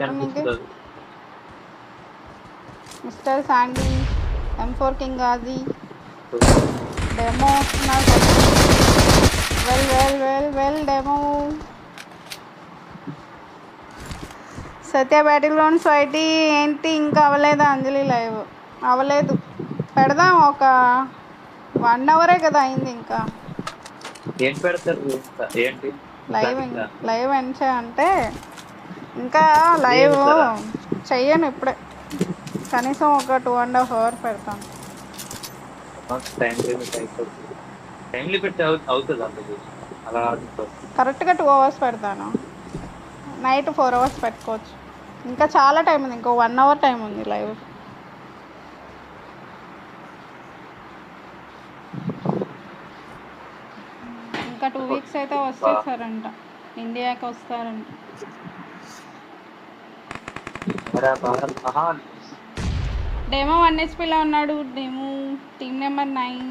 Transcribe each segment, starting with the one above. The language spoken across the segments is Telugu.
నీకు కనిపిస్తుంది. Mister Sandy, M4 king Ghazi, demo వస్తున్నారు. Well well well well demo. Satya Battlegrounds ఫైటీ ఏంటి ఇంకా అవ్వలేదా? అంజలి లైవ్ అవ్వలేదు. పెడదాం, ఒక 1 అవరే కదా అయింది. ఇంకా ఏం పెడతారు? ఏంటి లైవ్ స్టార్టింగ్ లైవ్ ఎంచా అంటే ఇంకా ఏమి లైవ్ ఇస్తారా? చెయ్యను ఇప్పుడే. కనీసం ఒక 2.5 hours పెడతాను. టైం లిమిట్ అయిపోతుంది. టైం లిమిట్ అవుతుంది అందుకు అలా ఆడుతుంది. కరెక్ట్గా 2 hours పెడతాను. నైట్ 4 hours పెట్టుకోవచ్చు. ఇంకా చాలా టైం ఉంది, ఇంకో 1 hour టైం ఉంది లైవ్. ఇంకా 2 weeks అయితే వచ్చేసారంట, ఇండియాకి వస్తారంట. డెమో 1 HPలో ఉన్నాడు. Demo team number 9.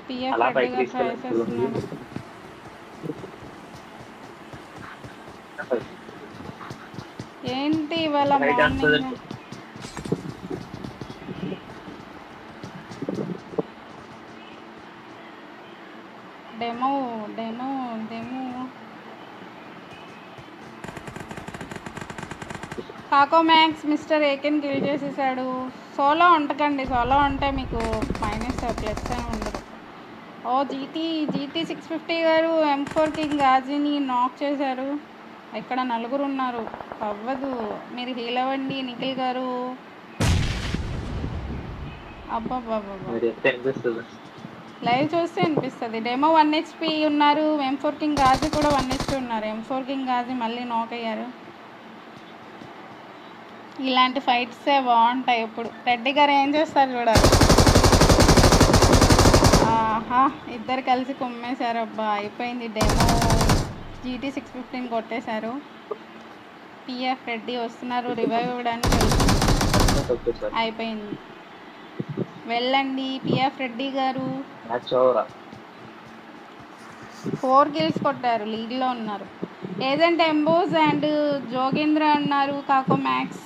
పిఎఫ్ అలా పైకి రెడ్డిగా ట్రై చేస్తున్నాడు. ఏంటి ఇవాళ మార్నింగ్ డెమో డెమో డెమో కాకో మ్యాక్స్ మిస్టర్ ఏకెన్ కిల్ చేసేసాడు. సోలో ఉంటకండి, సోలో ఉంటే మీకు మైనస్ ప్లస్ ఏమి ఉండదు. ఓ జీటీ 650 గారు M4 కింగ్ గాజీని నాక్ చేశారు. ఇక్కడ 4 ఉన్నారు, అవ్వదు. మీరు హీల్ అవ్వండి నిఖిల్ గారు. అబ్బాబ్బాబ్బా, లైవ్ చూస్తే అనిపిస్తుంది. డెమో 1 HP ఉన్నారు. M4 కింగ్ గాజీ కూడా 1 HP ఉన్నారు. M4 కింగ్ గాజీ మళ్ళీ నాక్ అయ్యారు. ఇలాంటి ఫైట్సే బాగుంటాయి. ఇప్పుడు రెడ్డి గారు ఏం చేస్తారు చూడాలి. ఆహా, ఇద్దరు కలిసి కుమ్మేశారు. అబ్బా అయిపోయింది. డెమో GT 615 కొట్టేశారు. పిఎఫ్ రెడ్డి వస్తున్నారు రివైవ్ ఇవ్వడానికి. అయిపోయింది. వెళ్ళండి పిఎఫ్ రెడ్డి గారు. 4 kills కొట్టారు, లీడ్లో ఉన్నారు. ఏజెంట్ ఎంబోస్ అండ్ జోగేంద్ర ఉన్నారు. కాకో మ్యాక్స్